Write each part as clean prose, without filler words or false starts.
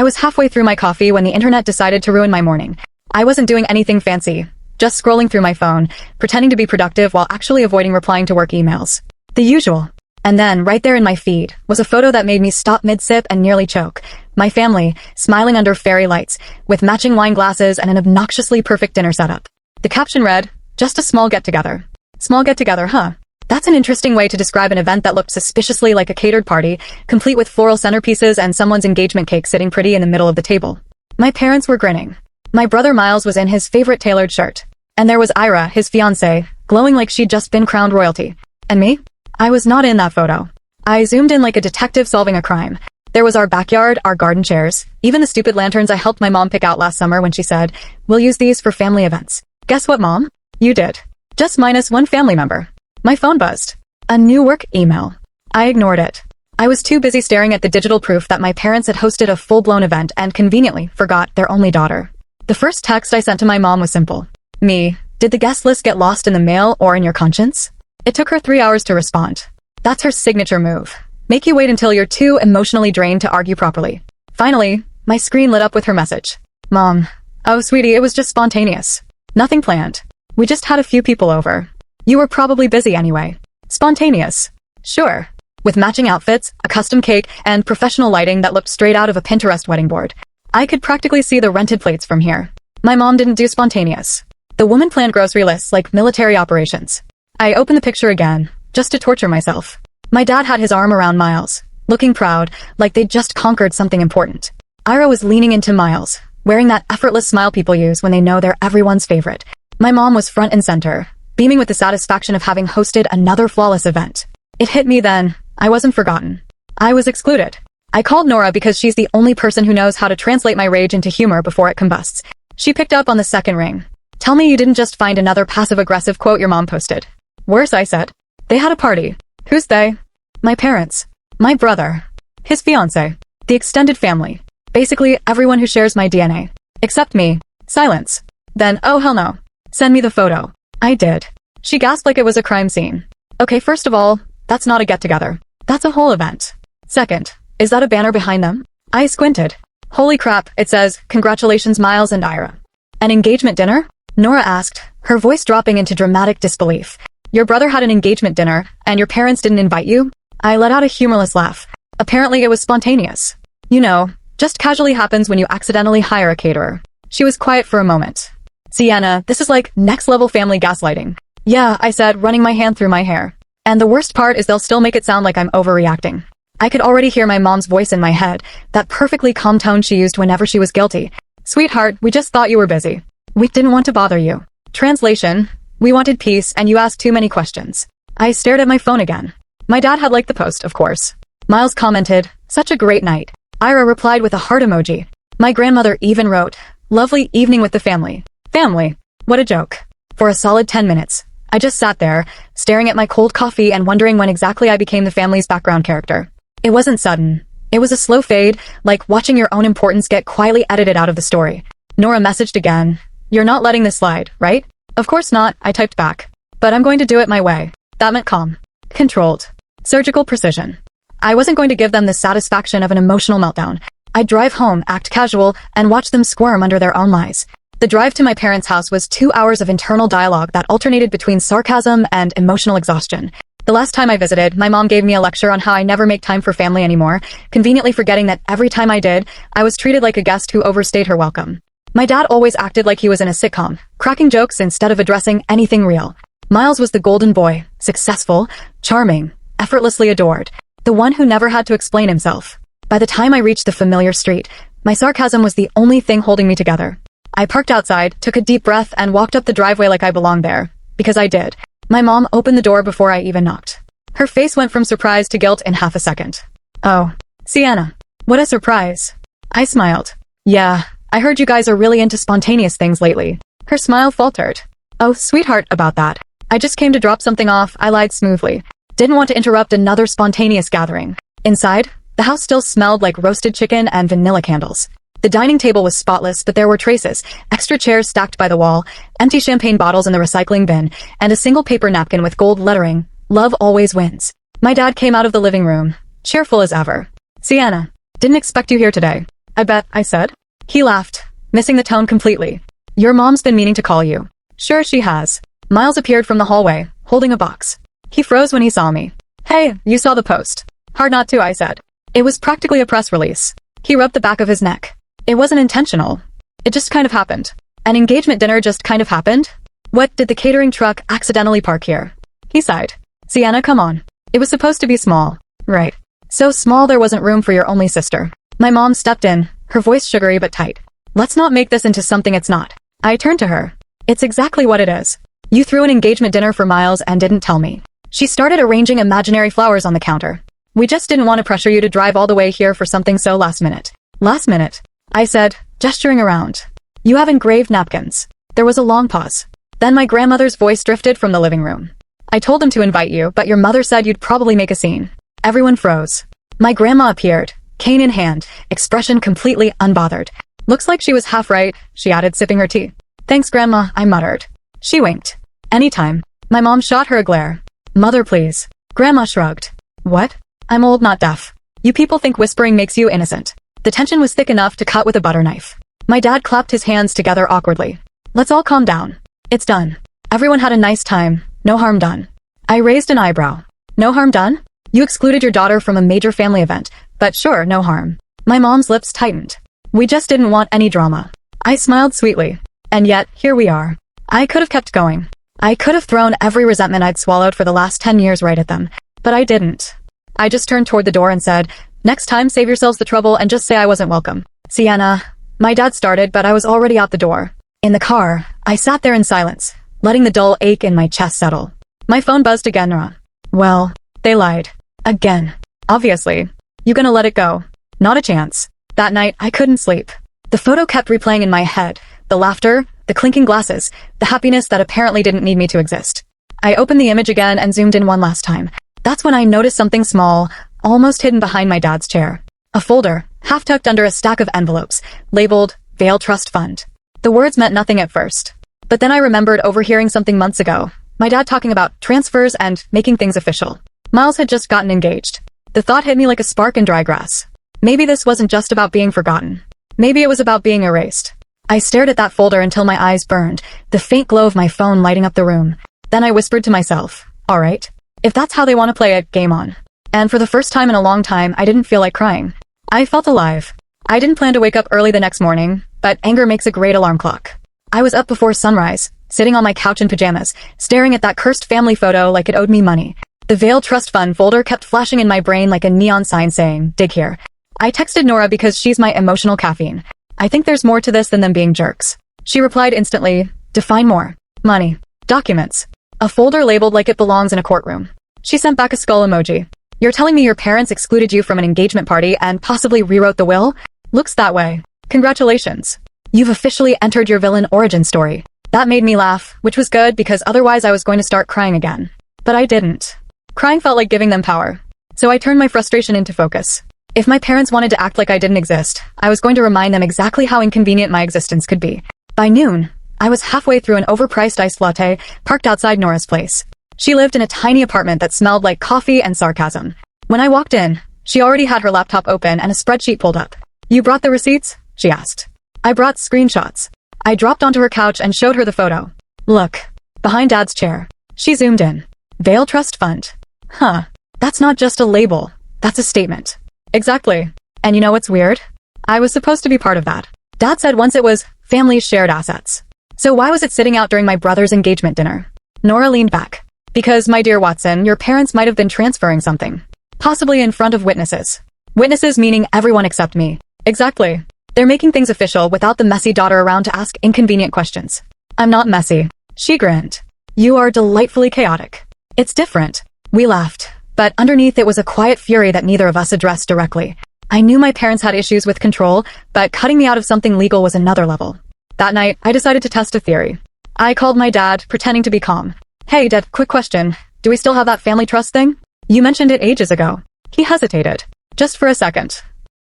was halfway through my coffee when the internet decided to ruin my morning. I wasn't doing anything fancy, just scrolling through my phone, pretending to be productive while actually avoiding replying to work emails. The usual. And then, right there in my feed, was a photo that made me stop mid-sip and nearly choke. My family, smiling under fairy lights, with matching wine glasses and an obnoxiously perfect dinner setup. The caption read, "Just a small get-together." Small get-together, huh? That's an interesting way to describe an event that looked suspiciously like a catered party, complete with floral centerpieces and someone's engagement cake sitting pretty in the middle of the table. My parents were grinning. My brother Miles was in his favorite tailored shirt. And there was Ira, his fiancée, glowing like she'd just been crowned royalty. And me? I was not in that photo. I zoomed in like a detective solving a crime. There was our backyard, our garden chairs, even the stupid lanterns I helped my mom pick out last summer when she said, "We'll use these for family events." Guess what, Mom? You did. Just minus one family member. My phone buzzed. A new work email. I ignored it. I was too busy staring at the digital proof that my parents had hosted a full-blown event and conveniently forgot their only daughter. The first text I sent to my mom was simple. Me, did the guest list get lost in the mail or in your conscience? It took her 3 hours to respond. That's her signature move. Make you wait until you're too emotionally drained to argue properly. Finally, my screen lit up with her message. Mom. Oh, sweetie, it was just spontaneous. Nothing planned. We just had a few people over. You were probably busy anyway. Spontaneous. Sure. With matching outfits, a custom cake, and professional lighting that looked straight out of a Pinterest wedding board. I could practically see the rented plates from here. My mom didn't do spontaneous. The woman planned grocery lists like military operations. I opened the picture again, just to torture myself. My dad had his arm around Miles, looking proud, like they'd just conquered something important. Ira was leaning into Miles, wearing that effortless smile people use when they know they're everyone's favorite. My mom was front and center, beaming with the satisfaction of having hosted another flawless event. It hit me then. I wasn't forgotten. I was excluded. I called Nora because she's the only person who knows how to translate my rage into humor before it combusts. She picked up on the second ring. Tell me you didn't just find another passive-aggressive quote your mom posted. Worse, I said. They had a party. Who's they? My parents. My brother. His fiancé. The extended family. Basically, everyone who shares my DNA. Except me. Silence. Then, oh hell no. Send me the photo. I did. She gasped like it was a crime scene. Okay, first of all, that's not a get-together. That's a whole event. Second, is that a banner behind them? I squinted. Holy crap, it says, "Congratulations Miles and Ira." An engagement dinner? Nora asked, her voice dropping into dramatic disbelief. Your brother had an engagement dinner, and your parents didn't invite you? I let out a humorless laugh. Apparently it was spontaneous. You know, just casually happens when you accidentally hire a caterer. She was quiet for a moment. Sienna, this is like next-level family gaslighting. Yeah, I said, running my hand through my hair. And the worst part is they'll still make it sound like I'm overreacting. I could already hear my mom's voice in my head, that perfectly calm tone she used whenever she was guilty. Sweetheart, we just thought you were busy. We didn't want to bother you. Translation, we wanted peace and you asked too many questions. I stared at my phone again. My dad had liked the post, of course. Miles commented, "Such a great night." Ira replied with a heart emoji. My grandmother even wrote, "Lovely evening with the family." Family. What a joke. For a solid 10 minutes, I just sat there, staring at my cold coffee and wondering when exactly I became the family's background character. It wasn't sudden. It was a slow fade, like watching your own importance get quietly edited out of the story. Nora messaged again. You're not letting this slide, right? Of course not, I typed back. But I'm going to do it my way. That meant calm. Controlled. Surgical precision. I wasn't going to give them the satisfaction of an emotional meltdown. I'd drive home, act casual, and watch them squirm under their own lies. The drive to my parents' house was 2 hours of internal dialogue that alternated between sarcasm and emotional exhaustion. The last time I visited, my mom gave me a lecture on how I never make time for family anymore, conveniently forgetting that every time I did, I was treated like a guest who overstayed her welcome. My dad always acted like he was in a sitcom, cracking jokes instead of addressing anything real. Miles was the golden boy, successful, charming, effortlessly adored, the one who never had to explain himself. By the time I reached the familiar street, my sarcasm was the only thing holding me together. I parked outside, took a deep breath, and walked up the driveway like I belonged there. Because I did. My mom opened the door before I even knocked. Her face went from surprise to guilt in half a second. Oh, Sienna. What a surprise. I smiled. Yeah, I heard you guys are really into spontaneous things lately. Her smile faltered. Oh, sweetheart, about that. I just came to drop something off, I lied smoothly. Didn't want to interrupt another spontaneous gathering. Inside, the house still smelled like roasted chicken and vanilla candles. The dining table was spotless, but there were traces, extra chairs stacked by the wall, empty champagne bottles in the recycling bin, and a single paper napkin with gold lettering, "Love always wins." My dad came out of the living room, cheerful as ever. Sienna, didn't expect you here today. I bet, I said. He laughed, missing the tone completely. Your mom's been meaning to call you. Sure she has. Miles appeared from the hallway, holding a box. He froze when he saw me. Hey, you saw the post. Hard not to, I said. It was practically a press release. He rubbed the back of his neck. It wasn't intentional. It just kind of happened. An engagement dinner just kind of happened? What did the catering truck accidentally park here? He sighed. Sienna, come on. It was supposed to be small. Right. So small there wasn't room for your only sister. My mom stepped in, her voice sugary but tight. Let's not make this into something it's not. I turned to her. It's exactly what it is. You threw an engagement dinner for Miles and didn't tell me. She started arranging imaginary flowers on the counter. We just didn't want to pressure you to drive all the way here for something so last minute. Last minute, I said, gesturing around. You have engraved napkins. There was a long pause. Then my grandmother's voice drifted from the living room. I told him to invite you, but your mother said you'd probably make a scene. Everyone froze. My grandma appeared, cane in hand, expression completely unbothered. Looks like she was half right, she added, sipping her tea. Thanks, Grandma, I muttered. She winked. Anytime. My mom shot her a glare. Mother, please. Grandma shrugged. What? I'm old, not deaf. You people think whispering makes you innocent. The tension was thick enough to cut with a butter knife. My dad clapped his hands together awkwardly. Let's all calm down. It's done. Everyone had a nice time. No harm done. I raised an eyebrow. No harm done? You excluded your daughter from a major family event, but sure, no harm. My mom's lips tightened. We just didn't want any drama. I smiled sweetly. And yet, here we are. I could have kept going. I could have thrown every resentment I'd swallowed for the last 10 years right at them, but I didn't. I just turned toward the door and said, next time save yourselves the trouble and just say I wasn't welcome. Sienna. My dad started, but I was already out the door. In the car, I sat there in silence, letting the dull ache in my chest settle. My phone buzzed again. Well, they lied. Again. Obviously. You gonna let it go? Not a chance. That night, I couldn't sleep. The photo kept replaying in my head. The laughter, the clinking glasses, the happiness that apparently didn't need me to exist. I opened the image again and zoomed in one last time. That's when I noticed something small, almost hidden behind my dad's chair. A folder, half tucked under a stack of envelopes, labeled Veil Trust Fund. The words meant nothing at first. But then I remembered overhearing something months ago. My dad talking about transfers and making things official. Miles had just gotten engaged. The thought hit me like a spark in dry grass. Maybe this wasn't just about being forgotten. Maybe it was about being erased. I stared at that folder until my eyes burned, the faint glow of my phone lighting up the room. Then I whispered to myself, all right, if that's how they want to play it, game on. And for the first time in a long time, I didn't feel like crying. I felt alive. I didn't plan to wake up early the next morning, but anger makes a great alarm clock. I was up before sunrise, sitting on my couch in pajamas, staring at that cursed family photo like it owed me money. The Veil Trust Fund folder kept flashing in my brain like a neon sign saying, dig here. I texted Nora because she's my emotional caffeine. I think there's more to this than them being jerks. She replied instantly, define more. Money. Documents. A folder labeled like it belongs in a courtroom. She sent back a skull emoji. You're telling me your parents excluded you from an engagement party and possibly rewrote the will? Looks that way. Congratulations. You've officially entered your villain origin story. That made me laugh, which was good because otherwise I was going to start crying again. But I didn't. Crying felt like giving them power. So I turned my frustration into focus. If my parents wanted to act like I didn't exist, I was going to remind them exactly how inconvenient my existence could be. By noon, I was halfway through an overpriced iced latte, parked outside Nora's place. She lived in a tiny apartment that smelled like coffee and sarcasm. When I walked in, she already had her laptop open and a spreadsheet pulled up. You brought the receipts? She asked. I brought screenshots. I dropped onto her couch and showed her the photo. Look. Behind Dad's chair. She zoomed in. Veil Trust Fund. Huh. That's not just a label. That's a statement. Exactly. And you know what's weird? I was supposed to be part of that. Dad said once it was family's shared assets. So why was it sitting out during my brother's engagement dinner? Nora leaned back. Because, my dear Watson, your parents might have been transferring something. Possibly in front of witnesses. Witnesses meaning everyone except me. Exactly. They're making things official without the messy daughter around to ask inconvenient questions. I'm not messy. She grinned. You are delightfully chaotic. It's different. We laughed. But underneath it was a quiet fury that neither of us addressed directly. I knew my parents had issues with control, but cutting me out of something legal was another level. That night, I decided to test a theory. I called my dad, pretending to be calm. Hey, Dad, quick question. Do we still have that family trust thing? You mentioned it ages ago. He hesitated. Just for a second.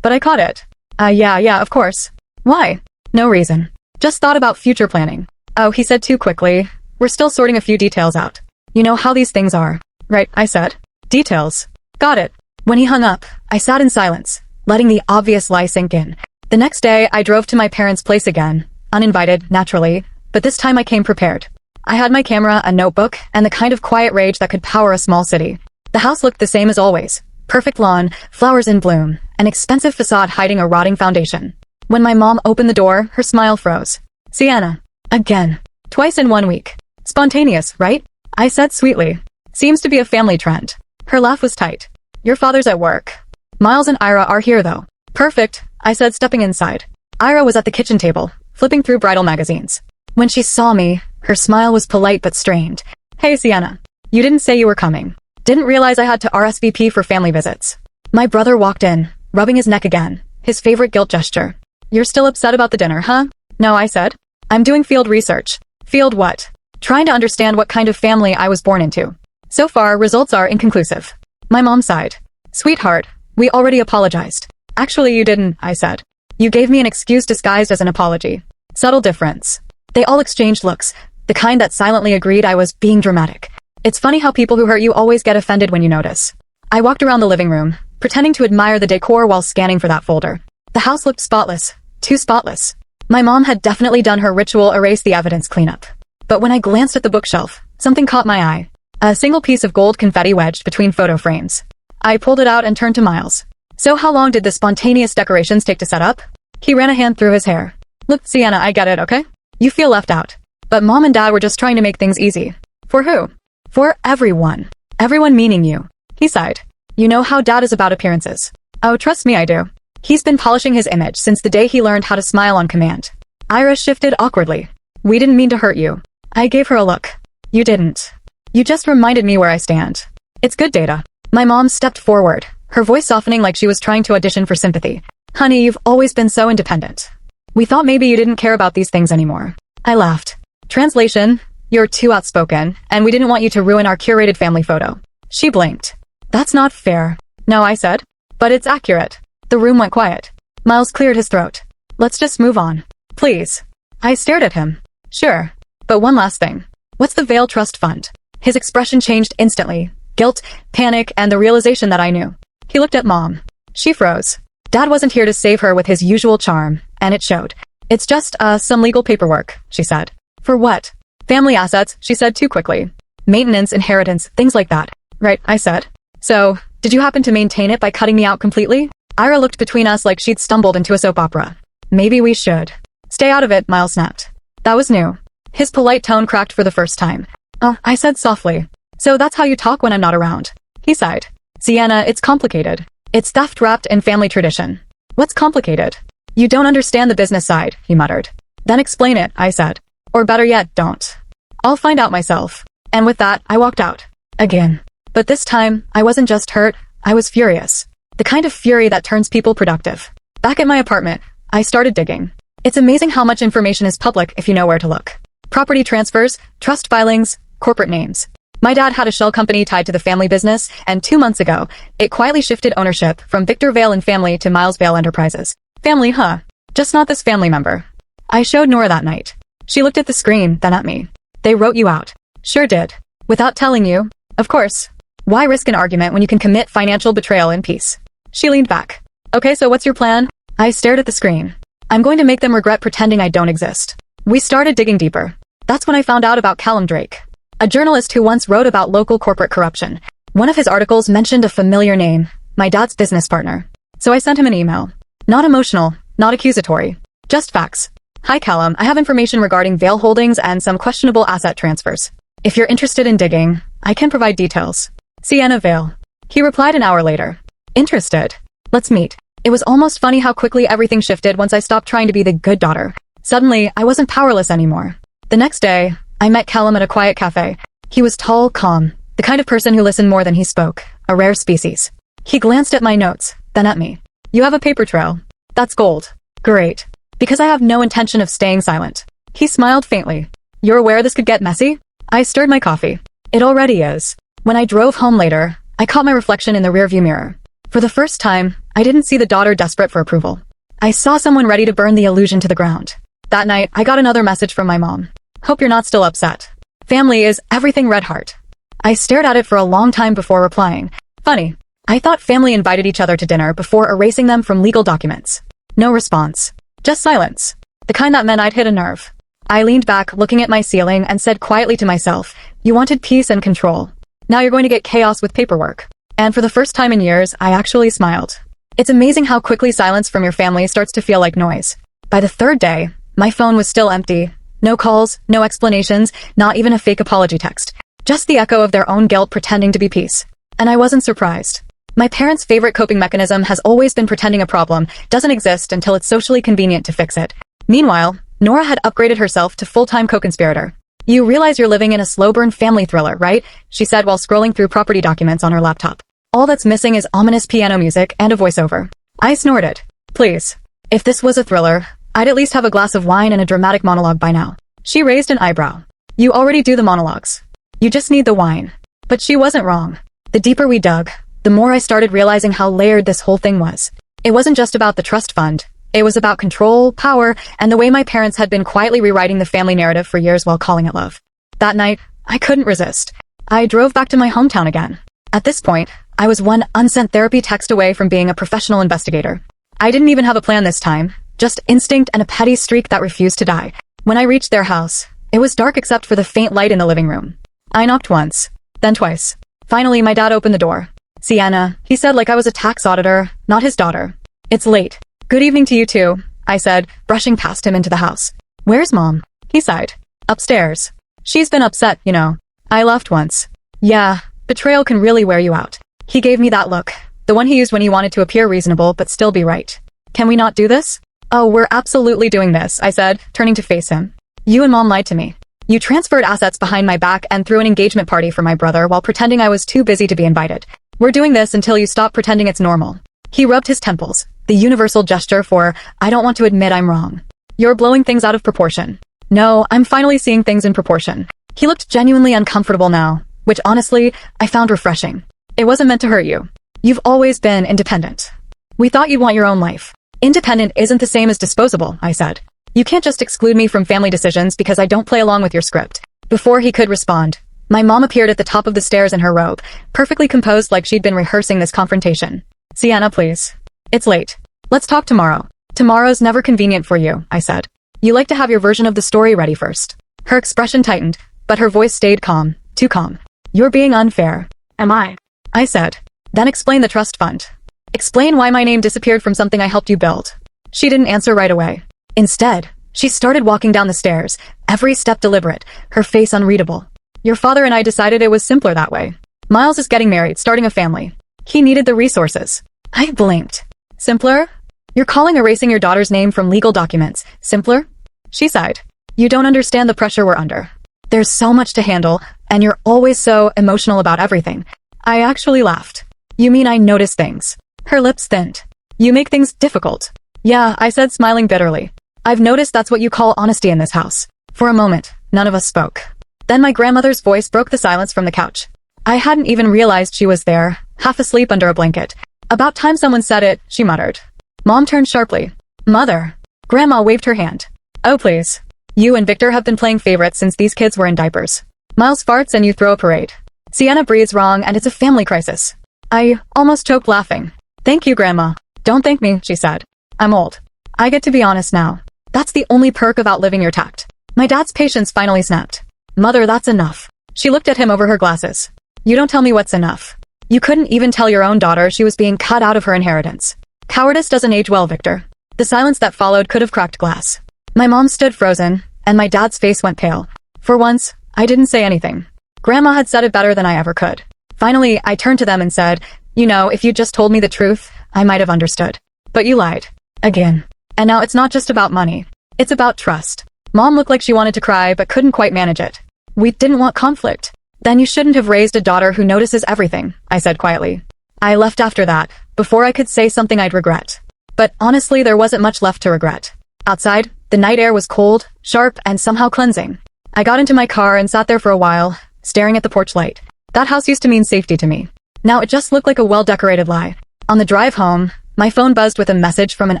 But I caught it. Yeah, of course. Why? No reason. Just thought about future planning. Oh, he said too quickly. We're still sorting a few details out. You know how these things are. Right, I said. Details. Got it. When he hung up, I sat in silence, letting the obvious lie sink in. The next day, I drove to my parents' place again. Uninvited, naturally, but this time I came prepared. I had my camera, a notebook, and the kind of quiet rage that could power a small city. The house looked the same as always. Perfect lawn, flowers in bloom, an expensive facade hiding a rotting foundation. When my mom opened the door, her smile froze. Sienna. Again. Twice in 1 week. Spontaneous, right? I said sweetly. Seems to be a family trend. Her laugh was tight. Your father's at work. Miles and Ira are here though. Perfect, I said, stepping inside. Ira was at the kitchen table, flipping through bridal magazines. When she saw me, her smile was polite but strained. Hey Sienna. You didn't say you were coming. Didn't realize I had to RSVP for family visits. My brother walked in, rubbing his neck again, his favorite guilt gesture. You're still upset about the dinner, huh? No, I said. I'm doing field research. Field what? Trying to understand what kind of family I was born into. So far, results are inconclusive. My mom sighed. Sweetheart, we already apologized. Actually, you didn't, I said. You gave me an excuse disguised as an apology. Subtle difference. They all exchanged looks, the kind that silently agreed I was being dramatic. It's funny how people who hurt you always get offended when you notice. I walked around the living room, pretending to admire the decor while scanning for that folder. The house looked spotless. Too spotless. My mom had definitely done her ritual erase the evidence cleanup. But when I glanced at the bookshelf, something caught my eye. A single piece of gold confetti wedged between photo frames. I pulled it out and turned to Miles. So how long did the spontaneous decorations take to set up? He ran a hand through his hair. Look, Sienna, I get it, okay? You feel left out. But Mom and Dad were just trying to make things easy. For who? For everyone. Everyone meaning you. He sighed. You know how Dad is about appearances. Oh, trust me, I do. He's been polishing his image since the day he learned how to smile on command. Ira shifted awkwardly. We didn't mean to hurt you. I gave her a look. You didn't. You just reminded me where I stand. It's good data. My mom stepped forward, her voice softening like she was trying to audition for sympathy. Honey, you've always been so independent. We thought maybe you didn't care about these things anymore. I laughed. Translation, you're too outspoken, and we didn't want you to ruin our curated family photo. She blinked. That's not fair. No, I said. But it's accurate. The room went quiet. Miles cleared his throat. Let's just move on. Please. I stared at him. Sure. But one last thing. What's the Vale Trust Fund? His expression changed instantly. Guilt, panic, and the realization that I knew. He looked at Mom. She froze. Dad wasn't here to save her with his usual charm, and it showed. It's just, some legal paperwork, she said. For what? Family assets, she said too quickly. Maintenance, inheritance, things like that. Right, I said. So, did you happen to maintain it by cutting me out completely? Ira looked between us like she'd stumbled into a soap opera. Maybe we should. Stay out of it, Miles snapped. That was new. His polite tone cracked for the first time. Oh, I said softly. So that's how you talk when I'm not around. He sighed. Sienna, it's complicated. It's theft wrapped in family tradition. What's complicated? You don't understand the business side, he muttered. Then explain it, I said. Or better yet, don't. I'll find out myself. And with that, I walked out. Again. But this time, I wasn't just hurt, I was furious. The kind of fury that turns people productive. Back at my apartment, I started digging. It's amazing how much information is public if you know where to look. Property transfers, trust filings, corporate names. My dad had a shell company tied to the family business, and 2 months ago, it quietly shifted ownership from Victor Vale and Family to Miles Vale Enterprises. Family, huh? Just not this family member. I showed Nora that night. She looked at the screen, then at me. They wrote you out. Sure did. Without telling you. Of course. Why risk an argument when you can commit financial betrayal in peace? She leaned back. Okay, so what's your plan? I stared at the screen. I'm going to make them regret pretending I don't exist. We started digging deeper. That's when I found out about Callum Drake, a journalist who once wrote about local corporate corruption. One of his articles mentioned a familiar name, my dad's business partner. So I sent him an email. Not emotional, not accusatory. Just facts. Hi Callum, I have information regarding Vale Holdings and some questionable asset transfers. If you're interested in digging, I can provide details. Sienna Vale. He replied an hour later. Interested. Let's meet. It was almost funny how quickly everything shifted once I stopped trying to be the good daughter. Suddenly, I wasn't powerless anymore. The next day, I met Callum at a quiet cafe. He was tall, calm, the kind of person who listened more than he spoke, a rare species. He glanced at my notes, then at me. You have a paper trail. That's gold. Great. Because I have no intention of staying silent. He smiled faintly. You're aware this could get messy? I stirred my coffee. It already is. When I drove home later, I caught my reflection in the rearview mirror. For the first time, I didn't see the daughter desperate for approval. I saw someone ready to burn the illusion to the ground. That night, I got another message from my mom. Hope you're not still upset. Family is everything, Red Heart. I stared at it for a long time before replying. Funny. I thought family invited each other to dinner before erasing them from legal documents. No response. Just silence. The kind that meant I'd hit a nerve. I leaned back, looking at my ceiling, and said quietly to myself, "You wanted peace and control. Now you're going to get chaos with paperwork." And for the first time in years, I actually smiled. It's amazing how quickly silence from your family starts to feel like noise. By the third day, my phone was still empty. No calls, no explanations, not even a fake apology text. Just the echo of their own guilt pretending to be peace. And I wasn't surprised. My parents' favorite coping mechanism has always been pretending a problem doesn't exist until it's socially convenient to fix it. Meanwhile, Nora had upgraded herself to full-time co-conspirator. "You realize you're living in a slow-burn family thriller, right?" she said while scrolling through property documents on her laptop. "All that's missing is ominous piano music and a voiceover." I snorted. Please. If this was a thriller, I'd at least have a glass of wine and a dramatic monologue by now. She raised an eyebrow. "You already do the monologues. You just need the wine." But she wasn't wrong. The deeper we dug, the more I started realizing how layered this whole thing was. It wasn't just about the trust fund. It was about control, power, and the way my parents had been quietly rewriting the family narrative for years while calling it love. That night, I couldn't resist. I drove back to my hometown again. At this point, I was one unsent therapy text away from being a professional investigator. I didn't even have a plan this time, just instinct and a petty streak that refused to die. When I reached their house, it was dark except for the faint light in the living room. I knocked once, then twice. Finally, my dad opened the door. "Sienna," he said like I was a tax auditor, not his daughter. "It's late." "Good evening to you too," I said, brushing past him into the house. "Where's Mom?" He sighed. "Upstairs. She's been upset, you know." I laughed once. "Yeah, betrayal can really wear you out." He gave me that look, the one he used when he wanted to appear reasonable but still be right. "Can we not do this?" "Oh, we're absolutely doing this," I said, turning to face him. "You and Mom lied to me. You transferred assets behind my back and threw an engagement party for my brother while pretending I was too busy to be invited. We're doing this until you stop pretending it's normal." He rubbed his temples, the universal gesture for, "I don't want to admit I'm wrong." "You're blowing things out of proportion." "No, I'm finally seeing things in proportion." He looked genuinely uncomfortable now, which honestly, I found refreshing. "It wasn't meant to hurt you. You've always been independent. We thought you'd want your own life." "Independent isn't the same as disposable," I said. "You can't just exclude me from family decisions because I don't play along with your script." Before he could respond, my mom appeared at the top of the stairs in her robe, perfectly composed like she'd been rehearsing this confrontation. "Sienna, please. It's late. Let's talk tomorrow." "Tomorrow's never convenient for you," I said. "You like to have your version of the story ready first." Her expression tightened, but her voice stayed calm, too calm. "You're being unfair." "Am I?" I said. "Then explain the trust fund. Explain why my name disappeared from something I helped you build." She didn't answer right away. Instead, she started walking down the stairs, every step deliberate, her face unreadable. "Your father and I decided it was simpler that way. Miles is getting married, starting a family. He needed the resources." I blinked. "Simpler? You're calling erasing your daughter's name from legal documents simpler?" She sighed. "You don't understand the pressure we're under. There's so much to handle, and you're always so emotional about everything." I actually laughed. "You mean I notice things?" Her lips thinned. "You make things difficult." "Yeah," I said, smiling bitterly. "I've noticed that's what you call honesty in this house." For a moment, none of us spoke. Then my grandmother's voice broke the silence from the couch. I hadn't even realized she was there, half asleep under a blanket. "About time someone said it," she muttered. Mom turned sharply. "Mother." Grandma waved her hand. "Oh, please. You and Victor have been playing favorites since these kids were in diapers. Miles farts and you throw a parade. Sienna breathes wrong and it's a family crisis." I almost choked laughing. "Thank you, Grandma." "Don't thank me," she said. "I'm old. I get to be honest now. That's the only perk of outliving your tact." My dad's patience finally snapped. "Mother, that's enough." She looked at him over her glasses. "You don't tell me what's enough. You couldn't even tell your own daughter she was being cut out of her inheritance. Cowardice doesn't age well, Victor." The silence that followed could have cracked glass. My mom stood frozen, and my dad's face went pale. For once, I didn't say anything. Grandma had said it better than I ever could. Finally, I turned to them and said, "You know, if you'd just told me the truth, I might have understood. But you lied. Again. And now it's not just about money. It's about trust." Mom looked like she wanted to cry but couldn't quite manage it. "We didn't want conflict." "Then you shouldn't have raised a daughter who notices everything," I said quietly. I left after that, before I could say something I'd regret. But honestly, there wasn't much left to regret. Outside, the night air was cold, sharp, and somehow cleansing. I got into my car and sat there for a while, staring at the porch light. That house used to mean safety to me. Now it just looked like a well-decorated lie. On the drive home, my phone buzzed with a message from an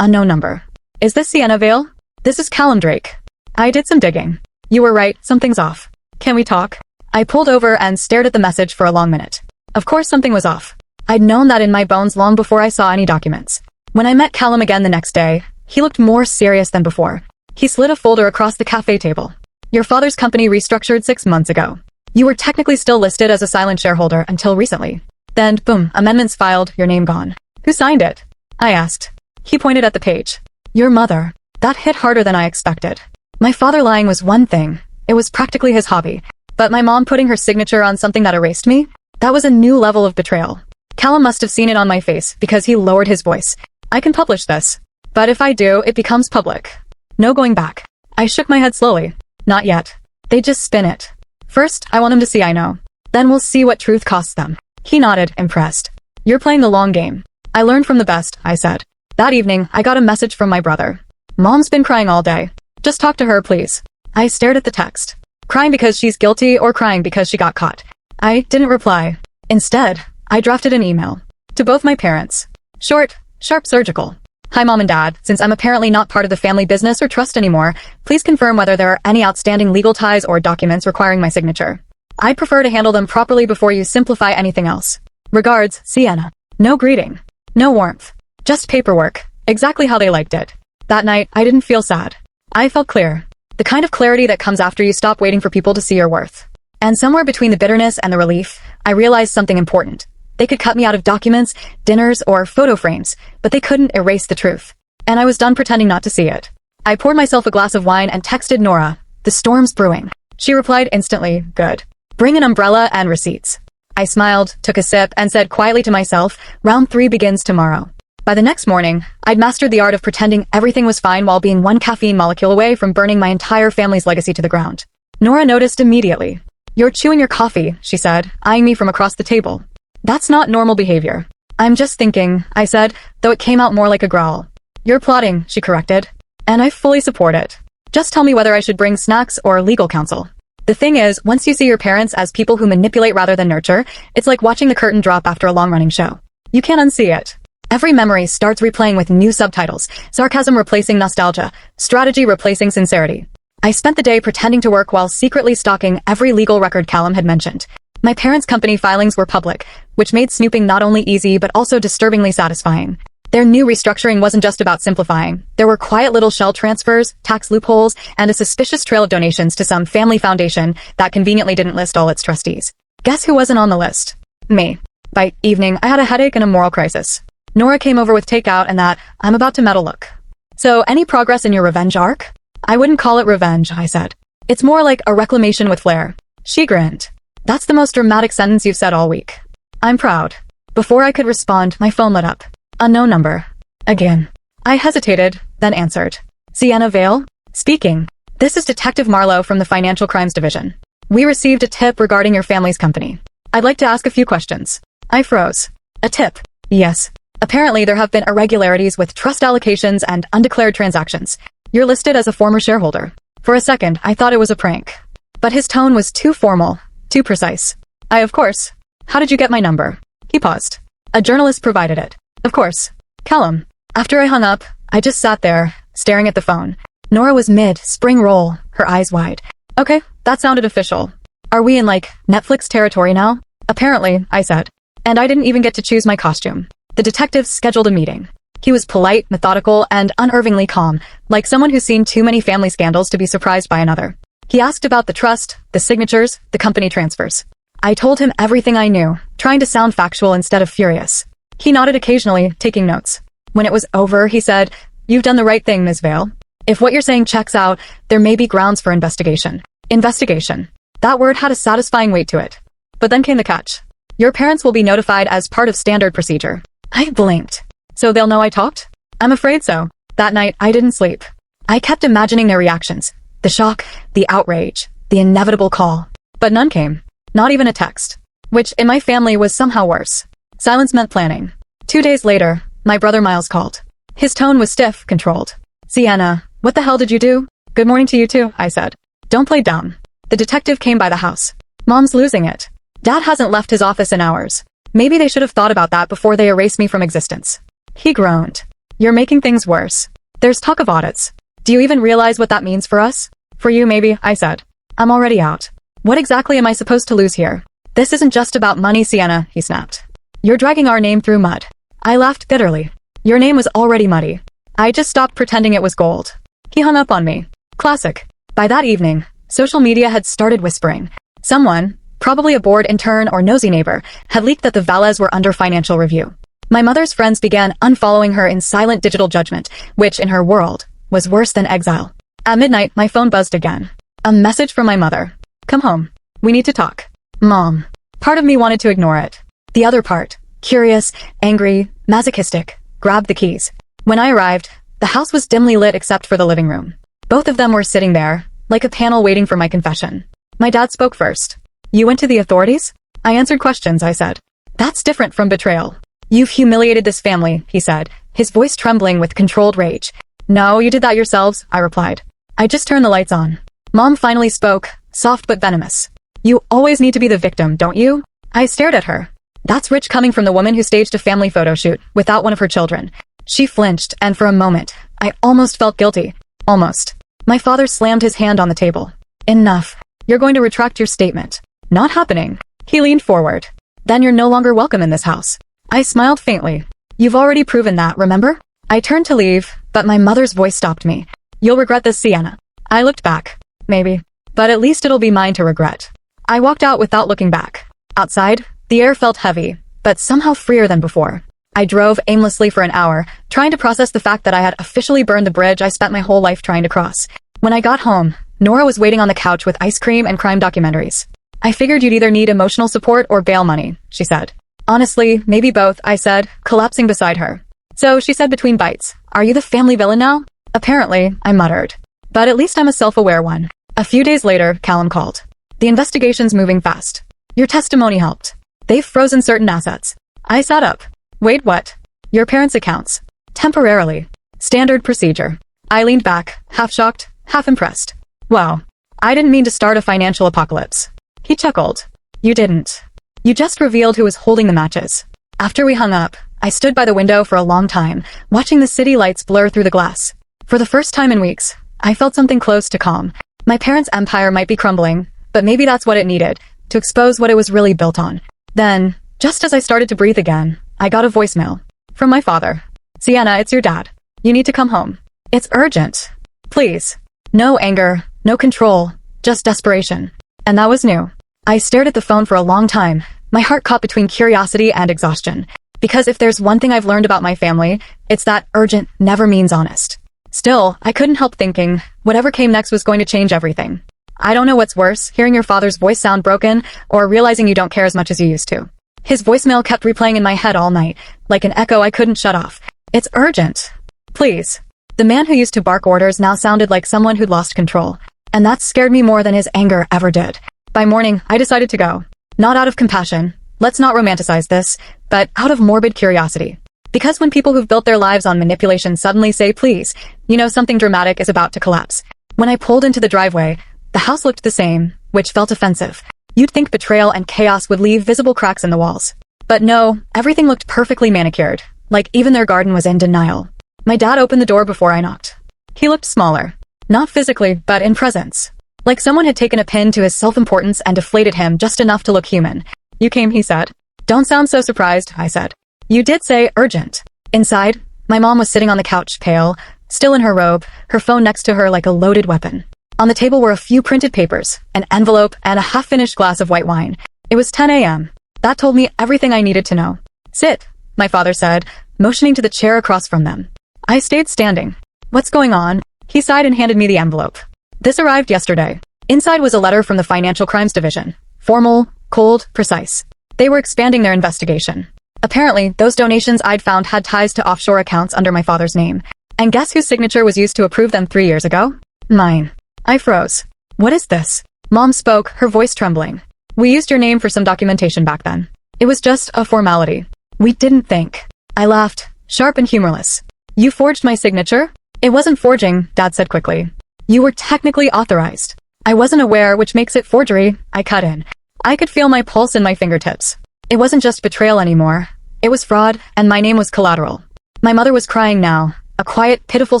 unknown number. "Is this Sienna Vale? This is Callum Drake." I did some digging. "You were right, something's off. Can we talk?" I pulled over and stared at the message for a long minute. Of course something was off. I'd known that in my bones long before I saw any documents. When I met Callum again the next day, He looked more serious than before. He slid a folder across the cafe table. Your father's company restructured 6 months ago. You were technically still listed as a silent shareholder until recently. Then, boom, amendments filed, your name gone. Who signed it? I asked. He pointed at the page. Your mother. That hit harder than I expected. My father lying was one thing. It was practically his hobby. But my mom putting her signature on something that erased me? That was a new level of betrayal. Callum must have seen it on my face because he lowered his voice. I can publish this. But if I do, it becomes public. No going back. I shook my head slowly. Not yet. They just spin it. First, I want them to see I know. Then we'll see what truth costs them. He nodded, impressed. You're playing the long game. I learned from the best, I said. That evening, I got a message from my brother. Mom's been crying all day. Just talk to her, please. I stared at the text. Crying because she's guilty or crying because she got caught. I didn't reply. Instead, I drafted an email. To both my parents. Short, sharp, surgical. Hi Mom and Dad, since I'm apparently not part of the family business or trust anymore, please confirm whether there are any outstanding legal ties or documents requiring my signature. I'd prefer to handle them properly before you simplify anything else. Regards, Sienna. No greeting. No warmth. Just paperwork. Exactly how they liked it. That night, I didn't feel sad. I felt clear. The kind of clarity that comes after you stop waiting for people to see your worth. And somewhere between the bitterness and the relief, I realized something important. They could cut me out of documents, dinners, or photo frames, but they couldn't erase the truth. And I was done pretending not to see it. I poured myself a glass of wine and texted Nora. The storm's brewing. She replied instantly, good. Bring an umbrella and receipts. I smiled, took a sip, and said quietly to myself, round 3 begins tomorrow. By the next morning, I'd mastered the art of pretending everything was fine while being one caffeine molecule away from burning my entire family's legacy to the ground. Nora noticed immediately. You're chewing your coffee, she said, eyeing me from across the table. That's not normal behavior. I'm just thinking, I said, though it came out more like a growl. You're plotting, she corrected. And I fully support it. Just tell me whether I should bring snacks or legal counsel. The thing is, once you see your parents as people who manipulate rather than nurture, it's like watching the curtain drop after a long-running show. You can't unsee it. Every memory starts replaying with new subtitles, sarcasm replacing nostalgia, strategy replacing sincerity. I spent the day pretending to work while secretly stalking every legal record Callum had mentioned. My parents' company filings were public, which made snooping not only easy but also disturbingly satisfying. Their new restructuring wasn't just about simplifying. There were quiet little shell transfers, tax loopholes, and a suspicious trail of donations to some family foundation that conveniently didn't list all its trustees. Guess who wasn't on the list? Me. By evening, I had a headache and a moral crisis. Nora came over with takeout and that I'm about to meddle look. So, any progress in your revenge arc? I wouldn't call it revenge, I said. It's more like a reclamation with flair. She grinned. That's the most dramatic sentence you've said all week. I'm proud. Before I could respond, my phone lit up. Unknown number. Again. I hesitated, then answered. Sienna Vale? Speaking. This is Detective Marlowe from the Financial Crimes Division. We received a tip regarding your family's company. I'd like to ask a few questions. I froze. A tip? Yes. Apparently there have been irregularities with trust allocations and undeclared transactions. You're listed as a former shareholder. For a second, I thought it was a prank. But his tone was too formal, too precise. Of course. How did you get my number? He paused. A journalist provided it. Of course. Callum. After I hung up, I just sat there, staring at the phone. Nora was mid-spring roll, her eyes wide. Okay, that sounded official. Are we in, Netflix territory now? Apparently, I said. And I didn't even get to choose my costume. The detective scheduled a meeting. He was polite, methodical, and unnervingly calm, like someone who's seen too many family scandals to be surprised by another. He asked about the trust, the signatures, the company transfers. I told him everything I knew, trying to sound factual instead of furious. He nodded occasionally, taking notes. When it was over, he said, "You've done the right thing, Ms. Vale. If what you're saying checks out, there may be grounds for investigation." Investigation. That word had a satisfying weight to it. But then came the catch. Your parents will be notified as part of standard procedure. I blinked. So they'll know I talked? I'm afraid so. That night, I didn't sleep. I kept imagining their reactions. The shock, the outrage, the inevitable call. But none came. Not even a text. Which, in my family, was somehow worse. Silence meant planning. 2 days later, my brother Miles called. His tone was stiff, controlled. "Sienna, what the hell did you do?" "Good morning to you too," I said. "Don't play dumb." The detective came by the house. "Mom's losing it. Dad hasn't left his office in hours. Maybe they should have thought about that before they erased me from existence." He groaned. "You're making things worse. There's talk of audits. Do you even realize what that means for us?" "For you maybe," I said. "I'm already out. What exactly am I supposed to lose here?" "This isn't just about money, Sienna," he snapped. "You're dragging our name through mud." I laughed bitterly. Your name was already muddy. I just stopped pretending it was gold. He hung up on me. Classic. By that evening, social media had started whispering. Someone, probably a bored intern or nosy neighbor, had leaked that the Valles were under financial review. My mother's friends began unfollowing her in silent digital judgment, which, in her world, was worse than exile. At midnight, my phone buzzed again. A message from my mother. Come home. We need to talk. Mom. Part of me wanted to ignore it. The other part, curious, angry, masochistic, grabbed the keys. When I arrived, the house was dimly lit except for the living room. Both of them were sitting there, like a panel waiting for my confession. My dad spoke first. You went to the authorities? I answered questions, I said. That's different from betrayal. You've humiliated this family, he said, his voice trembling with controlled rage. No, you did that yourselves, I replied. I just turned the lights on. Mom finally spoke, soft but venomous. You always need to be the victim, don't you? I stared at her. That's rich coming from the woman who staged a family photo shoot without one of her children. She flinched, and for a moment, I almost felt guilty. Almost. My father slammed his hand on the table. Enough. You're going to retract your statement. Not happening. He leaned forward. Then you're no longer welcome in this house. I smiled faintly. You've already proven that, remember? I turned to leave, but my mother's voice stopped me. You'll regret this, Sienna. I looked back. Maybe. But at least it'll be mine to regret. I walked out without looking back. Outside, the air felt heavy, but somehow freer than before. I drove aimlessly for an hour, trying to process the fact that I had officially burned the bridge I spent my whole life trying to cross. When I got home, Nora was waiting on the couch with ice cream and crime documentaries. I figured you'd either need emotional support or bail money, she said. Honestly, maybe both, I said, collapsing beside her. So she said between bites, are you the family villain now? Apparently, I muttered. But at least I'm a self-aware one. A few days later, Callum called. The investigation's moving fast. Your testimony helped. They've frozen certain assets. I sat up. Wait, what? Your parents' accounts. Temporarily. Standard procedure. I leaned back, half shocked, half impressed. Wow. I didn't mean to start a financial apocalypse. He chuckled. You didn't. You just revealed who was holding the matches. After we hung up, I stood by the window for a long time, watching the city lights blur through the glass. For the first time in weeks, I felt something close to calm. My parents' empire might be crumbling, but maybe that's what it needed, to expose what it was really built on. Then, just as I started to breathe again, I got a voicemail. From my father. Sienna, it's your dad. You need to come home. It's urgent. Please. No anger, no control, just desperation. And that was new. I stared at the phone for a long time, my heart caught between curiosity and exhaustion. Because if there's one thing I've learned about my family, it's that urgent never means honest. Still, I couldn't help thinking, whatever came next was going to change everything. I don't know what's worse, hearing your father's voice sound broken, or realizing you don't care as much as you used to. His voicemail kept replaying in my head all night, like an echo I couldn't shut off. It's urgent. Please. The man who used to bark orders now sounded like someone who'd lost control. And that scared me more than his anger ever did. By morning, I decided to go. Not out of compassion. Let's not romanticize this, but out of morbid curiosity. Because when people who've built their lives on manipulation suddenly say please, you know something dramatic is about to collapse. When I pulled into the driveway, the house looked the same, which felt offensive. You'd think betrayal and chaos would leave visible cracks in the walls. But no, everything looked perfectly manicured, like even their garden was in denial. My dad opened the door before I knocked. He looked smaller. Not physically, but in presence. Like someone had taken a pin to his self-importance and deflated him just enough to look human. You came, he said. Don't sound so surprised, I said. You did say urgent. Inside, my mom was sitting on the couch, pale, still in her robe, her phone next to her like a loaded weapon. On the table were a few printed papers, an envelope, and a half-finished glass of white wine. It was 10 a.m. That told me everything I needed to know. Sit, my father said, motioning to the chair across from them. I stayed standing. What's going on? He sighed and handed me the envelope. This arrived yesterday. Inside was a letter from the Financial Crimes Division. Formal, cold, precise. They were expanding their investigation. Apparently, those donations I'd found had ties to offshore accounts under my father's name. And guess whose signature was used to approve them 3 years ago? Mine. I froze. What is this? Mom spoke, her voice trembling. We used your name for some documentation back then. It was just a formality. We didn't think. I laughed, sharp and humorless. You forged my signature? It wasn't forging, Dad said quickly. You were technically authorized. I wasn't aware, which makes it forgery, I cut in. I could feel my pulse in my fingertips. It wasn't just betrayal anymore. It was fraud, and my name was collateral. My mother was crying now, a quiet, pitiful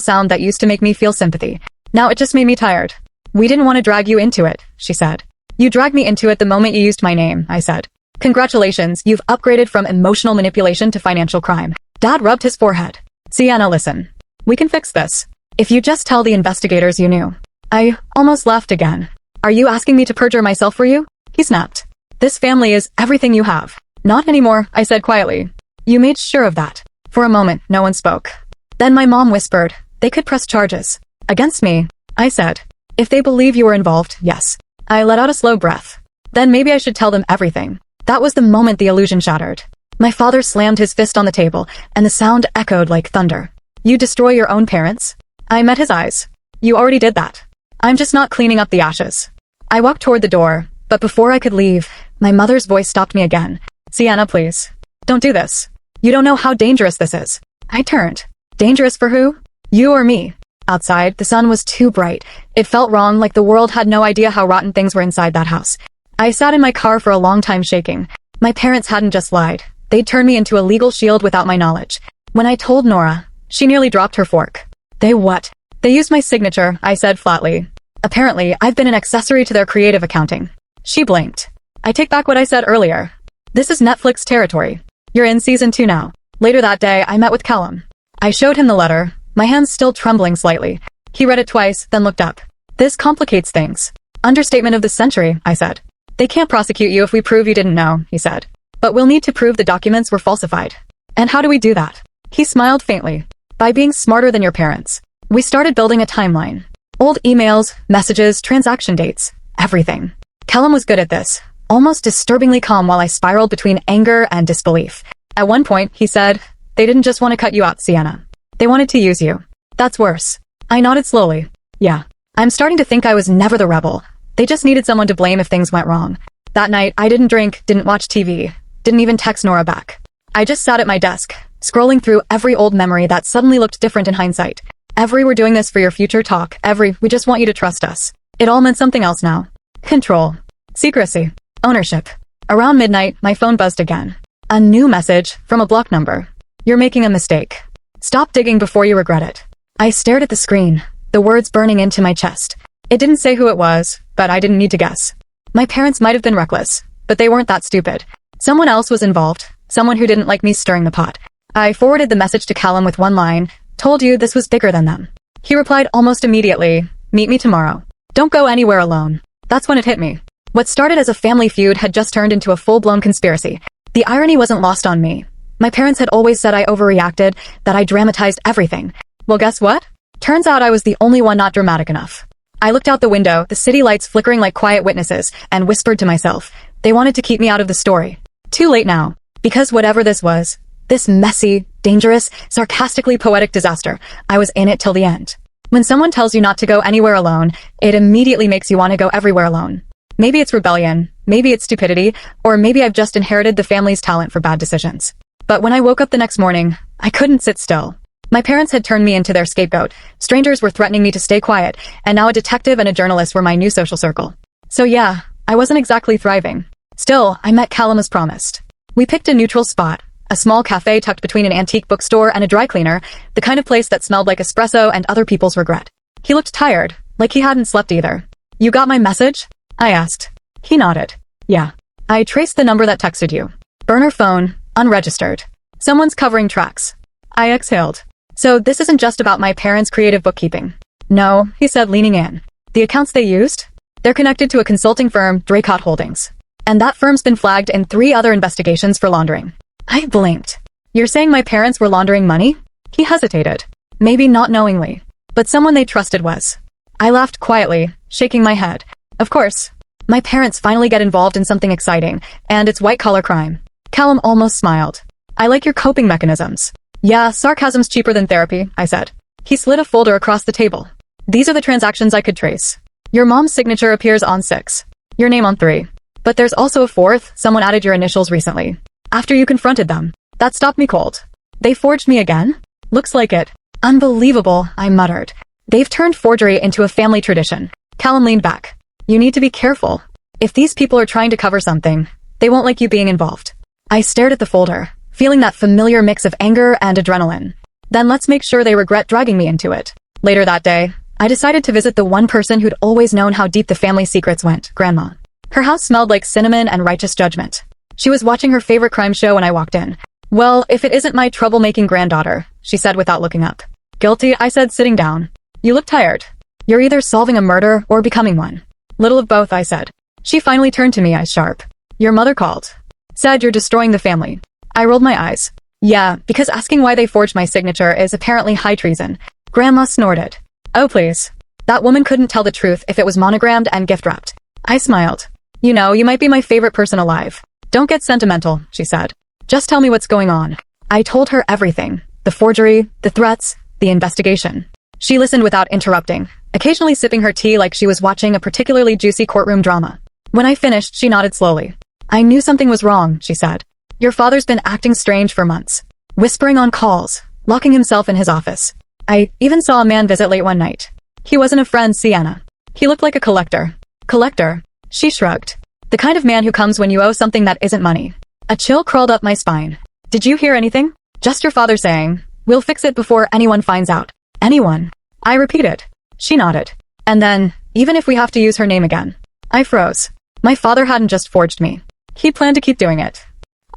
sound that used to make me feel sympathy. Now it just made me tired. We didn't want to drag you into it, she said. You dragged me into it the moment you used my name, I said. Congratulations, you've upgraded from emotional manipulation to financial crime. Dad rubbed his forehead. Sienna, listen. We can fix this. If you just tell the investigators you knew. I almost laughed again. Are you asking me to perjure myself for you? He snapped. This family is everything you have. Not anymore, I said quietly. You made sure of that. For a moment, no one spoke. Then my mom whispered, they could press charges. Against me, I said. If they believe you were involved, yes. I let out a slow breath. Then maybe I should tell them everything. That was the moment the illusion shattered. My father slammed his fist on the table, and the sound echoed like thunder. You destroy your own parents? I met his eyes. You already did that. I'm just not cleaning up the ashes. I walked toward the door, but before I could leave, my mother's voice stopped me again. Sienna, please. Don't do this. You don't know how dangerous this is. I turned. Dangerous for who? You or me? Outside, the sun was too bright. It felt wrong, like the world had no idea how rotten things were inside that house. I sat in my car for a long time shaking. My parents hadn't just lied. They'd turned me into a legal shield without my knowledge. When I told Nora, she nearly dropped her fork. They what? They used my signature, I said flatly. Apparently, I've been an accessory to their creative accounting. She blinked. I take back what I said earlier. This is Netflix territory. You're in season 2 now. Later that day, I met with Callum. I showed him the letter, my hands still trembling slightly. He read it twice, then looked up. This complicates things. Understatement of the century, I said. They can't prosecute you if we prove you didn't know, he said. But we'll need to prove the documents were falsified. And how do we do that? He smiled faintly. By being smarter than your parents. We started building a timeline. Old emails, messages, transaction dates, everything. Callum was good at this, almost disturbingly calm while I spiraled between anger and disbelief. At one point, he said, they didn't just want to cut you out, Sienna. They wanted to use you. That's worse. I nodded slowly. Yeah. I'm starting to think I was never the rebel. They just needed someone to blame if things went wrong. That night, I didn't drink, didn't watch TV, didn't even text Nora back. I just sat at my desk, scrolling through every old memory that suddenly looked different in hindsight. Every we're doing this for your future talk, every we just want you to trust us. It all meant something else now. Control. Secrecy. Ownership. Around midnight, my phone buzzed again. A new message from a block number. You're making a mistake. Stop digging before you regret it. I stared at the screen, the words burning into my chest. It didn't say who it was, but I didn't need to guess. My parents might have been reckless, but they weren't that stupid. Someone else was involved, someone who didn't like me stirring the pot. I forwarded the message to Callum with one line, told you this was bigger than them. He replied almost immediately, meet me tomorrow. Don't go anywhere alone. That's when it hit me. What started as a family feud had just turned into a full-blown conspiracy. The irony wasn't lost on me. My parents had always said I overreacted, that I dramatized everything. Well, guess what? Turns out I was the only one not dramatic enough. I looked out the window, the city lights flickering like quiet witnesses, and whispered to myself, they wanted to keep me out of the story. Too late now. Because whatever this was, this messy, dangerous, sarcastically poetic disaster, I was in it till the end. When someone tells you not to go anywhere alone, it immediately makes you want to go everywhere alone. Maybe it's rebellion, maybe it's stupidity, or maybe I've just inherited the family's talent for bad decisions. But when I woke up the next morning, I couldn't sit still. My parents had turned me into their scapegoat, strangers were threatening me to stay quiet, and now a detective and a journalist were my new social circle. So yeah, I wasn't exactly thriving. Still, I met Callum as promised. We picked a neutral spot, a small cafe tucked between an antique bookstore and a dry cleaner, the kind of place that smelled like espresso and other people's regret. He looked tired, like he hadn't slept either. You got my message? I asked. He nodded. Yeah. I traced the number that texted you. Burner phone, unregistered. Someone's covering tracks. I exhaled. So this isn't just about my parents' creative bookkeeping. No, he said, leaning in. The accounts they used? They're connected to a consulting firm, Draycott Holdings. And that firm's been flagged in 3 other investigations for laundering. I blinked. You're saying my parents were laundering money? He hesitated. Maybe not knowingly. But someone they trusted was. I laughed quietly, shaking my head. Of course. My parents finally get involved in something exciting, and it's white-collar crime. Callum almost smiled. I like your coping mechanisms. Yeah, sarcasm's cheaper than therapy, I said. He slid a folder across the table. These are the transactions I could trace. Your mom's signature appears on 6. Your name on 3. But there's also a 4th, someone added your initials recently. After you confronted them. That stopped me cold. They forged me again? Looks like it. Unbelievable, I muttered. They've turned forgery into a family tradition. Callum leaned back. You need to be careful. If these people are trying to cover something, they won't like you being involved. I stared at the folder, feeling that familiar mix of anger and adrenaline. Then let's make sure they regret dragging me into it. Later that day, I decided to visit the one person who'd always known how deep the family secrets went, Grandma. Her house smelled like cinnamon and righteous judgment. She was watching her favorite crime show when I walked in. Well, if it isn't my troublemaking granddaughter, she said without looking up. Guilty, I said, sitting down. You look tired. You're either solving a murder or becoming one. Little of both, I said. She finally turned to me, eyes sharp. Your mother called. Said you're destroying the family. I rolled my eyes. Yeah, because asking why they forged my signature is apparently high treason. Grandma snorted. Oh please. That woman couldn't tell the truth if it was monogrammed and gift-wrapped. I smiled. You know, you might be my favorite person alive. Don't get sentimental, she said. Just tell me what's going on. I told her everything. The forgery, the threats, the investigation. She listened without interrupting, occasionally sipping her tea like she was watching a particularly juicy courtroom drama. When I finished, she nodded slowly. I knew something was wrong, she said. Your father's been acting strange for months. Whispering on calls, locking himself in his office. I even saw a man visit late one night. He wasn't a friend, Sienna. He looked like a collector. Collector? She shrugged. The kind of man who comes when you owe something that isn't money. A chill crawled up my spine. Did you hear anything? Just your father saying, we'll fix it before anyone finds out. Anyone? I repeated. She nodded. And then, even if we have to use her name again. I froze. My father hadn't just forged me. He planned to keep doing it.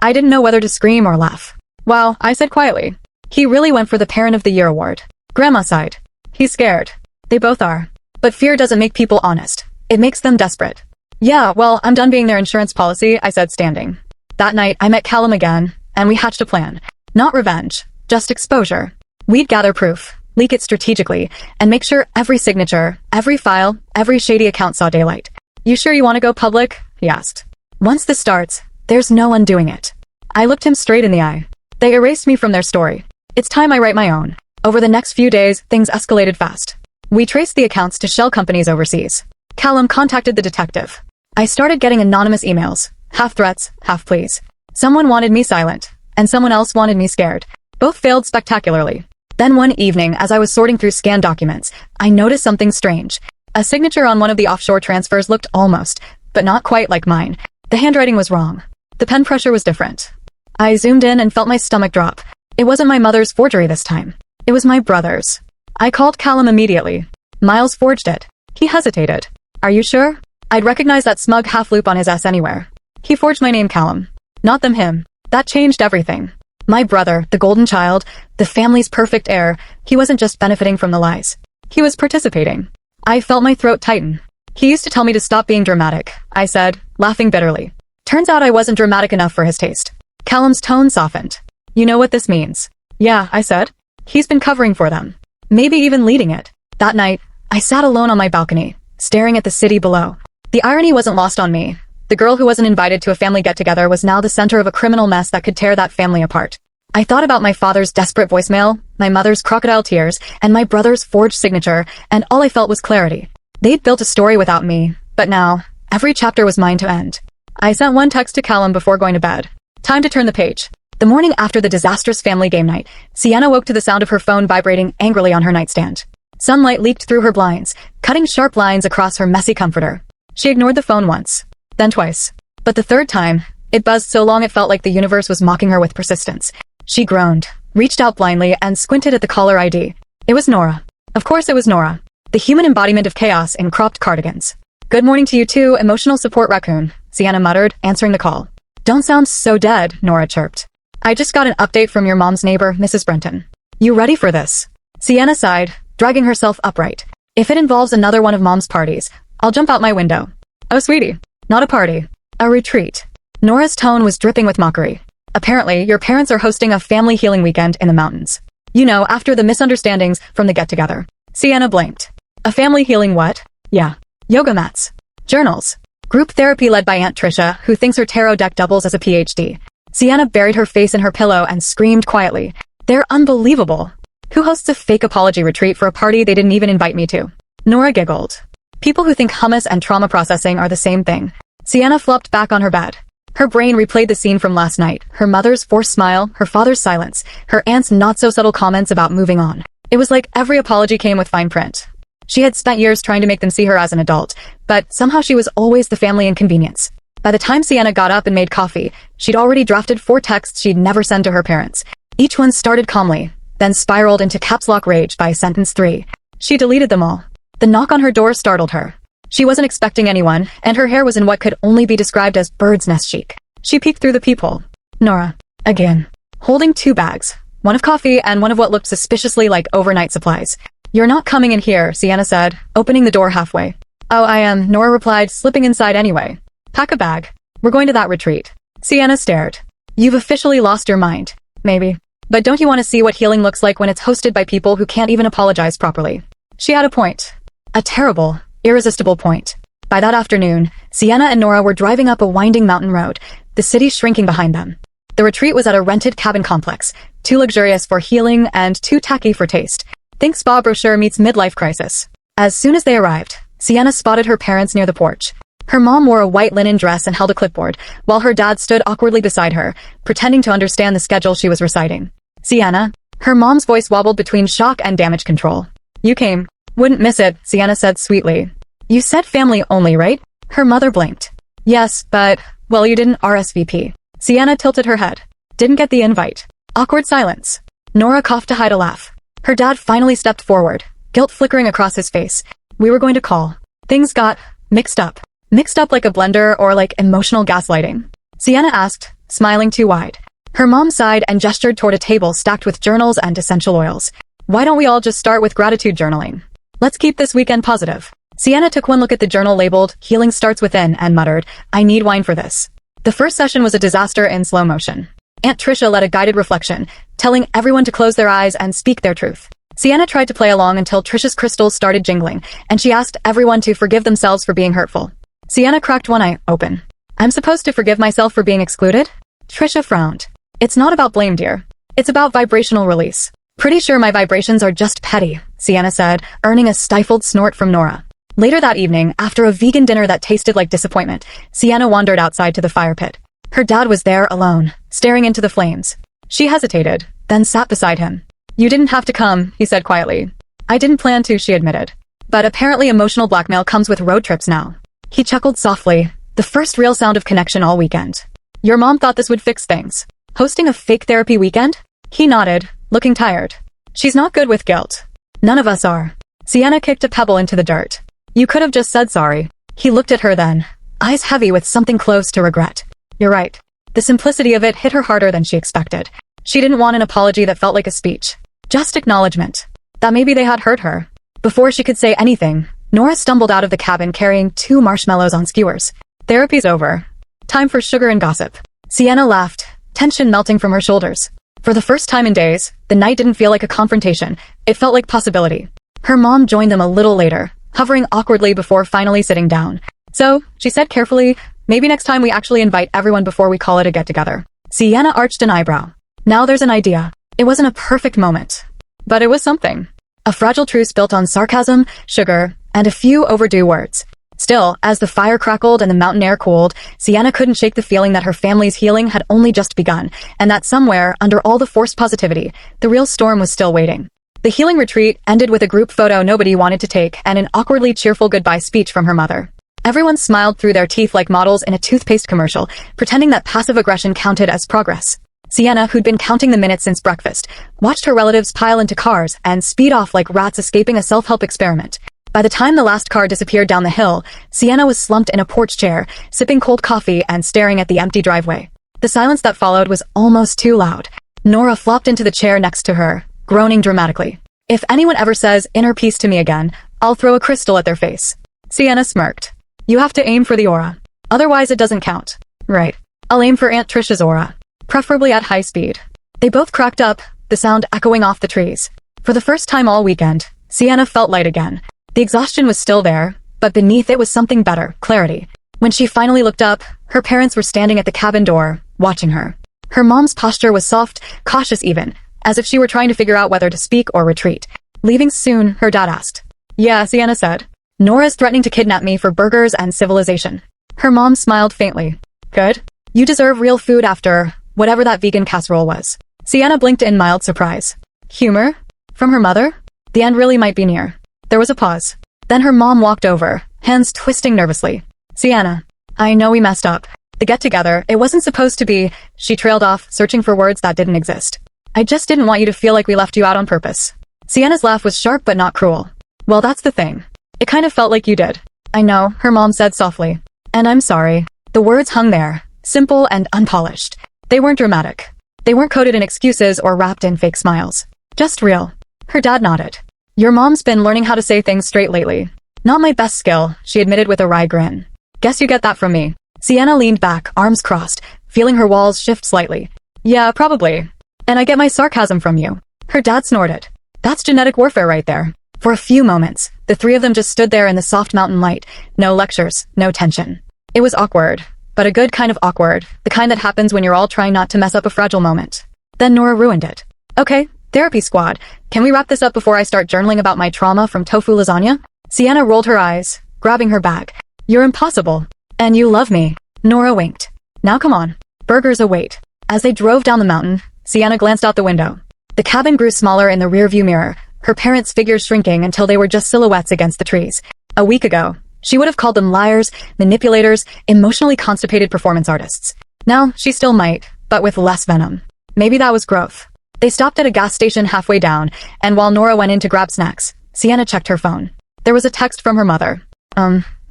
I didn't know whether to scream or laugh. Well, I said quietly. He really went for the Parent of the Year award. Grandma sighed. He's scared. They both are. But fear doesn't make people honest. It makes them desperate. Yeah, well, I'm done being their insurance policy, I said, standing. That night, I met Callum again, and we hatched a plan. Not revenge, just exposure. We'd gather proof, leak it strategically, and make sure every signature, every file, every shady account saw daylight. You sure you want to go public? He asked. Once this starts, there's no undoing it. I looked him straight in the eye. They erased me from their story. It's time I write my own. Over the next few days, things escalated fast. We traced the accounts to shell companies overseas. Callum contacted the detective. I started getting anonymous emails, half threats, half pleas. Someone wanted me silent, and someone else wanted me scared. Both failed spectacularly. Then one evening, as I was sorting through scanned documents, I noticed something strange. A signature on one of the offshore transfers looked almost, but not quite like mine. The handwriting was wrong. The pen pressure was different. I zoomed in and felt my stomach drop. It wasn't my mother's forgery this time. It was my brother's. I called Callum immediately. Miles forged it. He hesitated. Are you sure? I'd recognize that smug half-loop on his S anywhere. He forged my name, Callum. Not him. That changed everything. My brother, the golden child, the family's perfect heir, he wasn't just benefiting from the lies. He was participating. I felt my throat tighten. He used to tell me to stop being dramatic, I said, laughing bitterly. Turns out I wasn't dramatic enough for his taste. Callum's tone softened. You know what this means? Yeah, I said. He's been covering for them. Maybe even leading it. That night, I sat alone on my balcony, staring at the city below. The irony wasn't lost on me. The girl who wasn't invited to a family get-together was now the center of a criminal mess that could tear that family apart. I thought about my father's desperate voicemail, my mother's crocodile tears, and my brother's forged signature, and all I felt was clarity. They'd built a story without me, but now, every chapter was mine to end. I sent one text to Callum before going to bed. Time to turn the page. The morning after the disastrous family game night, Sienna woke to the sound of her phone vibrating angrily on her nightstand. Sunlight leaked through her blinds, cutting sharp lines across her messy comforter. She ignored the phone once, then twice. But the third time, it buzzed so long it felt like the universe was mocking her with persistence. She groaned, reached out blindly, and squinted at the caller ID. It was Nora. Of course it was Nora. The human embodiment of chaos in cropped cardigans. Good morning to you too, emotional support raccoon, Sienna muttered, answering the call. Don't sound so dead, Nora chirped. I just got an update from your mom's neighbor, Mrs. Brenton. You ready for this? Sienna sighed, dragging herself upright. If it involves another one of mom's parties, I'll jump out my window. Oh sweetie, not a party. A retreat. Nora's tone was dripping with mockery. Apparently, your parents are hosting a family healing weekend in the mountains. You know, after the misunderstandings from the get-together. Sienna blinked. A family healing what? Yeah. Yoga mats. Journals. Group therapy led by Aunt Trisha, who thinks her tarot deck doubles as a PhD. Sienna buried her face in her pillow and screamed quietly. They're unbelievable. Who hosts a fake apology retreat for a party they didn't even invite me to? Nora giggled. People who think hummus and trauma processing are the same thing. Sienna flopped back on her bed. Her brain replayed the scene from last night, her mother's forced smile, her father's silence, her aunt's not-so-subtle comments about moving on. It was like every apology came with fine print. She had spent years trying to make them see her as an adult, but somehow she was always the family inconvenience. By the time Sienna got up and made coffee, she'd already drafted 4 texts she'd never send to her parents. Each one started calmly, then spiraled into caps lock rage by sentence 3. She deleted them all. The knock on her door startled her. She wasn't expecting anyone, and her hair was in what could only be described as bird's nest chic. She peeked through the peephole. Nora. Again. Holding 2 bags. One of coffee and one of what looked suspiciously like overnight supplies. "You're not coming in here," Sienna said, opening the door halfway. "Oh, I am," Nora replied, slipping inside anyway. "Pack a bag. We're going to that retreat." Sienna stared. "You've officially lost your mind." "Maybe. But don't you want to see what healing looks like when it's hosted by people who can't even apologize properly?" She had a point. A terrible, irresistible point. By that afternoon, Sienna and Nora were driving up a winding mountain road, the city shrinking behind them. The retreat was at a rented cabin complex, too luxurious for healing and too tacky for taste. Think spa brochure meets midlife crisis. As soon as they arrived, Sienna spotted her parents near the porch. Her mom wore a white linen dress and held a clipboard, while her dad stood awkwardly beside her, pretending to understand the schedule she was reciting. "Sienna?" Her mom's voice wobbled between shock and damage control. "You came. Wouldn't miss it," Sienna said sweetly. "You said family only, right?" Her mother blinked. "Yes, but, well, you didn't RSVP." Sienna tilted her head. "Didn't get the invite." Awkward silence. Nora coughed to hide a laugh. Her dad finally stepped forward, guilt flickering across his face. "We were going to call. Things got mixed up." "Mixed up like a blender or like emotional gaslighting?" Sienna asked, smiling too wide. Her mom sighed and gestured toward a table stacked with journals and essential oils. "Why don't we all just start with gratitude journaling? Let's keep this weekend positive." Sienna took one look at the journal labeled, "Healing Starts Within," and muttered, "I need wine for this." The first session was a disaster in slow motion. Aunt Tricia led a guided reflection, telling everyone to close their eyes and speak their truth. Sienna tried to play along until Tricia's crystals started jingling, and she asked everyone to forgive themselves for being hurtful. Sienna cracked one eye open. "I'm supposed to forgive myself for being excluded?" Tricia frowned. "It's not about blame, dear. It's about vibrational release." "Pretty sure my vibrations are just petty," Sienna said, earning a stifled snort from Nora. Later that evening, after a vegan dinner that tasted like disappointment, Sienna wandered outside to the fire pit. Her dad was there alone, staring into the flames. She hesitated, then sat beside him. "You didn't have to come," he said quietly. "I didn't plan to," she admitted. "But apparently emotional blackmail comes with road trips now." He chuckled softly, the first real sound of connection all weekend. "Your mom thought this would fix things. Hosting a fake therapy weekend?" He nodded, looking tired. "She's not good with guilt. None of us are." Sienna kicked a pebble into the dirt. "You could have just said sorry." He looked at her then, eyes heavy with something close to regret. "You're right." The simplicity of it hit her harder than she expected. She didn't want an apology that felt like a speech. Just acknowledgement. That maybe they had hurt her. Before she could say anything, Nora stumbled out of the cabin carrying 2 marshmallows on skewers. "Therapy's over. Time for sugar and gossip." Sienna laughed, tension melting from her shoulders. For the first time in days, the night didn't feel like a confrontation. It felt like possibility. Her mom joined them a little later, hovering awkwardly before finally sitting down. "So," she said carefully, "maybe next time we actually invite everyone before we call it a get-together." Sienna arched an eyebrow. "Now there's an idea." It wasn't a perfect moment, but it was something. A fragile truce built on sarcasm, sugar, and a few overdue words. Still, as the fire crackled and the mountain air cooled, Sienna couldn't shake the feeling that her family's healing had only just begun, and that somewhere, under all the forced positivity, the real storm was still waiting. The healing retreat ended with a group photo nobody wanted to take and an awkwardly cheerful goodbye speech from her mother. Everyone smiled through their teeth like models in a toothpaste commercial, pretending that passive aggression counted as progress. Sienna, who'd been counting the minutes since breakfast, watched her relatives pile into cars and speed off like rats escaping a self-help experiment. By the time the last car disappeared down the hill, Sienna was slumped in a porch chair, sipping cold coffee and staring at the empty driveway. The silence that followed was almost too loud. Nora flopped into the chair next to her, groaning dramatically. "If anyone ever says inner peace to me again, I'll throw a crystal at their face." Sienna smirked. "You have to aim for the aura. Otherwise it doesn't count." "Right. I'll aim for Aunt Tricia's aura. Preferably at high speed." They both cracked up, the sound echoing off the trees. For the first time all weekend, Sienna felt light again. The exhaustion was still there, but beneath it was something better, clarity. When she finally looked up, her parents were standing at the cabin door, watching her. Her mom's posture was soft, cautious even, as if she were trying to figure out whether to speak or retreat. "Leaving soon?" her dad asked. "Yeah," Sienna said. "Nora's threatening to kidnap me for burgers and civilization." Her mom smiled faintly. "Good. You deserve real food after whatever that vegan casserole was." Sienna blinked in mild surprise. Humor? From her mother? The end really might be near. There was a pause. Then her mom walked over, hands twisting nervously. "Sienna, I know we messed up. The get-together, it wasn't supposed to be," she trailed off, searching for words that didn't exist. "I just didn't want you to feel like we left you out on purpose." Sienna's laugh was sharp but not cruel. "Well, that's the thing. It kind of felt like you did." "I know," her mom said softly. "And I'm sorry." The words hung there, simple and unpolished. They weren't dramatic. They weren't coded in excuses or wrapped in fake smiles. Just real. Her dad nodded. Your mom's been learning how to say things straight lately. Not my best skill, she admitted with a wry grin. Guess you get that from me. Sienna leaned back, arms crossed, feeling her walls shift slightly. Yeah, probably. And I get my sarcasm from you. Her dad snorted. That's genetic warfare right there. For a few moments, the three of them just stood there in the soft mountain light. No lectures, no tension. It was awkward, but a good kind of awkward, the kind that happens when you're all trying not to mess up a fragile moment. Then Nora ruined it. Okay, therapy squad, can we wrap this up before I start journaling about my trauma from tofu lasagna? Sienna rolled her eyes, grabbing her bag. You're impossible. And you love me. Nora winked. Now come on. Burgers await. As they drove down the mountain, Sienna glanced out the window. The cabin grew smaller in the rearview mirror, her parents' figures shrinking until they were just silhouettes against the trees. A week ago, she would have called them liars, manipulators, emotionally constipated performance artists. Now, she still might, but with less venom. Maybe that was growth. They stopped at a gas station halfway down, and while Nora went in to grab snacks, Sienna checked her phone. There was a text from her mother.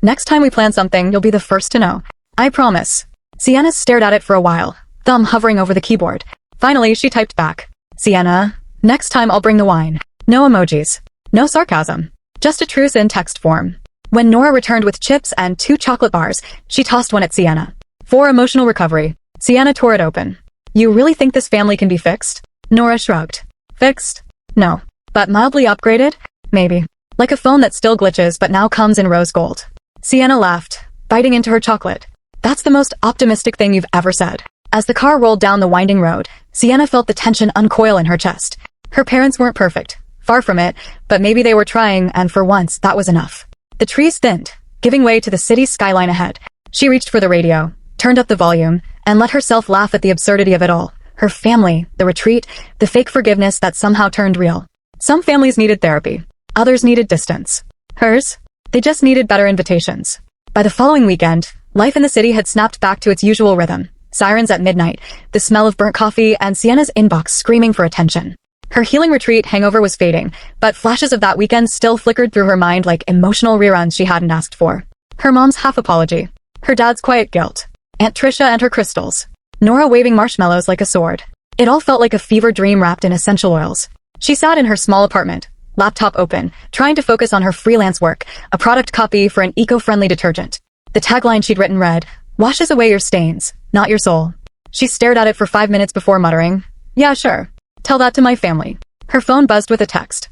Next time we plan something, you'll be the first to know. I promise. Sienna stared at it for a while, thumb hovering over the keyboard. Finally, she typed back. Sienna, next time I'll bring the wine. No emojis. No sarcasm. Just a truce in text form. When Nora returned with chips and 2 chocolate bars, she tossed one at Sienna. For emotional recovery. Sienna tore it open. You really think this family can be fixed? Nora shrugged. Fixed? No. But mildly upgraded? Maybe. Like a phone that still glitches but now comes in rose gold. Sienna laughed, biting into her chocolate. That's the most optimistic thing you've ever said. As the car rolled down the winding road, Sienna felt the tension uncoil in her chest. Her parents weren't perfect. Far from it, but maybe they were trying, and for once, that was enough. The trees thinned, giving way to the city's skyline ahead. She reached for the radio, turned up the volume, and let herself laugh at the absurdity of it all. Her family, the retreat, the fake forgiveness that somehow turned real. Some families needed therapy. Others needed distance. Hers? They just needed better invitations. By the following weekend, life in the city had snapped back to its usual rhythm. Sirens at midnight, the smell of burnt coffee, and Sienna's inbox screaming for attention. Her healing retreat hangover was fading, but flashes of that weekend still flickered through her mind like emotional reruns she hadn't asked for. Her mom's half-apology. Her dad's quiet guilt. Aunt Trisha and her crystals. Nora waving marshmallows like a sword. It all felt like a fever dream wrapped in essential oils. She sat in her small apartment, laptop open, trying to focus on her freelance work, a product copy for an eco-friendly detergent. The tagline she'd written read, "Washes away your stains, not your soul." She stared at it for 5 minutes before muttering, "Yeah, sure. Tell that to my family." Her phone buzzed with a text.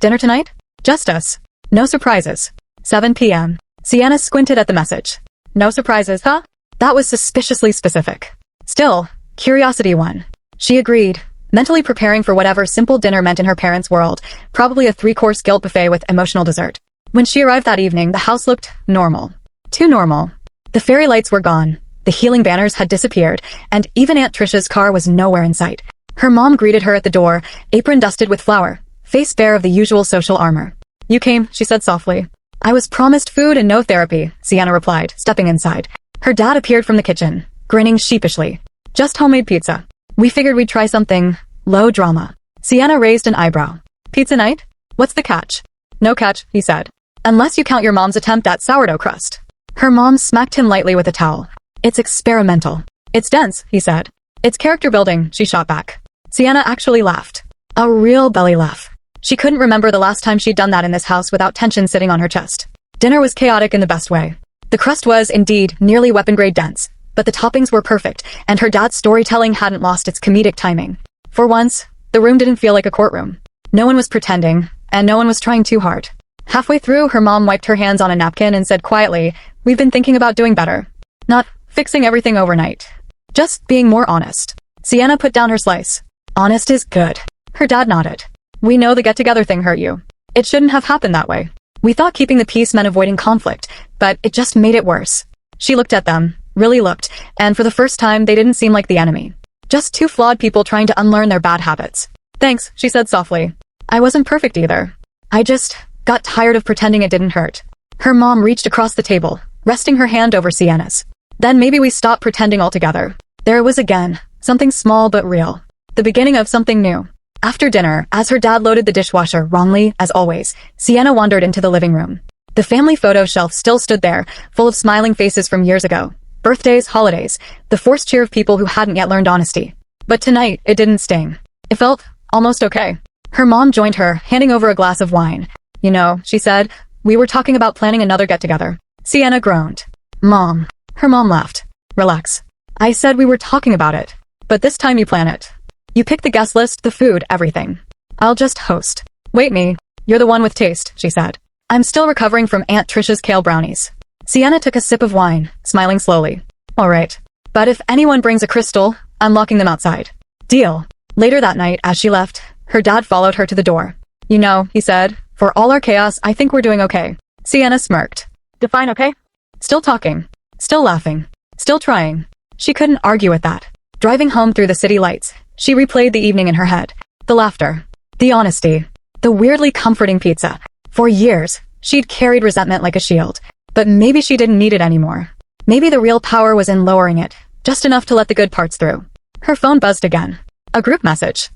"Dinner tonight? Just us. No surprises. 7 p.m. Sienna squinted at the message. No surprises, huh? That was suspiciously specific. Still, curiosity won. She agreed, mentally preparing for whatever simple dinner meant in her parents' world, probably a 3-course guilt buffet with emotional dessert. When she arrived that evening, the house looked normal. Too normal. The fairy lights were gone, the healing banners had disappeared, and even Aunt Trisha's car was nowhere in sight. Her mom greeted her at the door, apron dusted with flour, face bare of the usual social armor. "You came," she said softly. "I was promised food and no therapy," Sienna replied, stepping inside. Her dad appeared from the kitchen, grinning sheepishly. "Just homemade pizza. We figured we'd try something low drama." Sienna raised an eyebrow. "Pizza night? What's the catch?" "No catch," he said. "Unless you count your mom's attempt at sourdough crust." Her mom smacked him lightly with a towel. "It's experimental." "It's dense," he said. "It's character building," she shot back. Sienna actually laughed. A real belly laugh. She couldn't remember the last time she'd done that in this house without tension sitting on her chest. Dinner was chaotic in the best way. The crust was, indeed, nearly weapon-grade dense, but the toppings were perfect, and her dad's storytelling hadn't lost its comedic timing. For once, the room didn't feel like a courtroom. No one was pretending, and no one was trying too hard. Halfway through, her mom wiped her hands on a napkin and said quietly, "We've been thinking about doing better. Not fixing everything overnight. Just being more honest." Sienna put down her slice. "Honest is good." Her dad nodded. "We know the get-together thing hurt you. It shouldn't have happened that way. We thought keeping the peace meant avoiding conflict, but it just made it worse." She looked at them, really looked, and for the first time they didn't seem like the enemy. Just 2 flawed people trying to unlearn their bad habits. "Thanks," she said softly. "I wasn't perfect either. I just got tired of pretending it didn't hurt." Her mom reached across the table, resting her hand over Sienna's. "Then maybe we stop pretending altogether." There it was again, something small but real. The beginning of something new. After dinner, as her dad loaded the dishwasher wrongly, as always, Sienna wandered into the living room. The family photo shelf still stood there, full of smiling faces from years ago. Birthdays, holidays, the forced cheer of people who hadn't yet learned honesty. But tonight, it didn't sting. It felt almost okay. Her mom joined her, handing over a glass of wine. You know, she said, we were talking about planning another get-together. Sienna groaned. Mom. Her mom laughed. Relax. I said we were talking about it. But this time you plan it. You pick the guest list, the food, everything. I'll just host. Wait me. You're the one with taste, she said. I'm still recovering from Aunt Trisha's kale brownies. Sienna took a sip of wine, smiling slowly. All right. But if anyone brings a crystal, I'm locking them outside. Deal. Later that night, as she left, her dad followed her to the door. You know, he said, for all our chaos, I think we're doing okay. Sienna smirked. Define okay? Still talking. Still laughing. Still trying. She couldn't argue with that. Driving home through the city lights, she replayed the evening in her head. The laughter. The honesty. The weirdly comforting pizza. For years, she'd carried resentment like a shield. But maybe she didn't need it anymore. Maybe the real power was in lowering it, just enough to let the good parts through. Her phone buzzed again. A group message.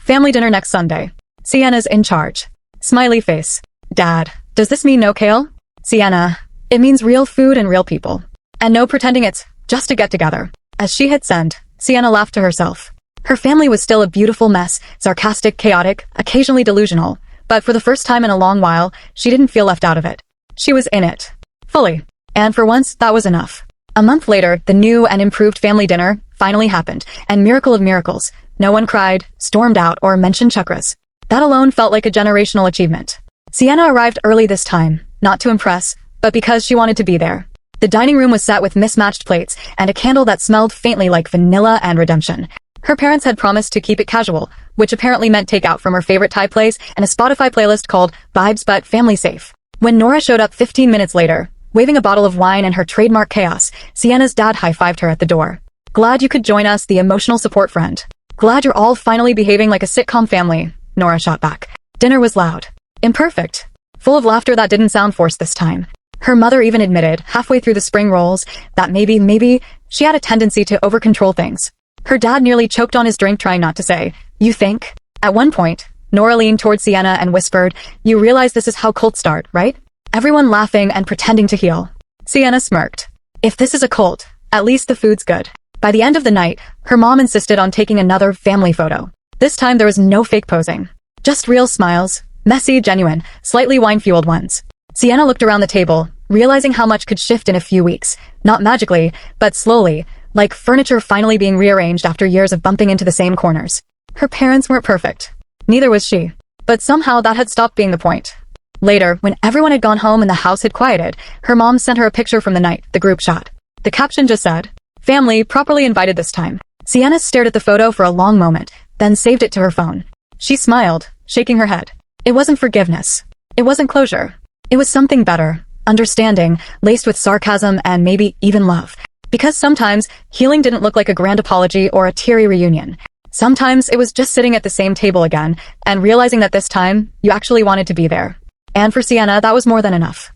Family dinner next Sunday. Sienna's in charge. Smiley face. Dad, does this mean no kale? Sienna, it means real food and real people. And no pretending it's just a get-together. As she hit send, Sienna laughed to herself. Her family was still a beautiful mess, sarcastic, chaotic, occasionally delusional. But for the first time in a long while, she didn't feel left out of it. She was in it. Fully. And for once, that was enough. A month later, the new and improved family dinner finally happened, and miracle of miracles, no one cried, stormed out, or mentioned chakras. That alone felt like a generational achievement. Sienna arrived early this time, not to impress, but because she wanted to be there. The dining room was set with mismatched plates, and a candle that smelled faintly like vanilla and redemption. Her parents had promised to keep it casual, which apparently meant takeout from her favorite Thai place and a Spotify playlist called Vibes but Family Safe. When Nora showed up 15 minutes later, waving a bottle of wine and her trademark chaos, Sienna's dad high-fived her at the door. Glad you could join us, the emotional support friend. Glad you're all finally behaving like a sitcom family, Nora shot back. Dinner was loud. Imperfect. Full of laughter that didn't sound forced this time. Her mother even admitted, halfway through the spring rolls, that maybe, she had a tendency to over-control things. Her dad nearly choked on his drink trying not to say, you think? At one point, Nora leaned toward Sienna and whispered, you realize this is how cults start, right? Everyone laughing and pretending to heal. Sienna smirked. If this is a cult, at least the food's good. By the end of the night, her mom insisted on taking another family photo. This time there was no fake posing. Just real smiles. Messy, genuine, slightly wine-fueled ones. Sienna looked around the table, realizing how much could shift in a few weeks. Not magically, but slowly, like furniture finally being rearranged after years of bumping into the same corners. Her parents weren't perfect. Neither was she. But somehow that had stopped being the point. Later, when everyone had gone home and the house had quieted, her mom sent her a picture from the night, the group shot. The caption just said, family properly invited this time. Sienna stared at the photo for a long moment, then saved it to her phone. She smiled, shaking her head. It wasn't forgiveness. It wasn't closure. It was something better, understanding, laced with sarcasm and maybe even love. Because sometimes, healing didn't look like a grand apology or a teary reunion. Sometimes it was just sitting at the same table again, and realizing that this time, you actually wanted to be there. And for Sienna, that was more than enough.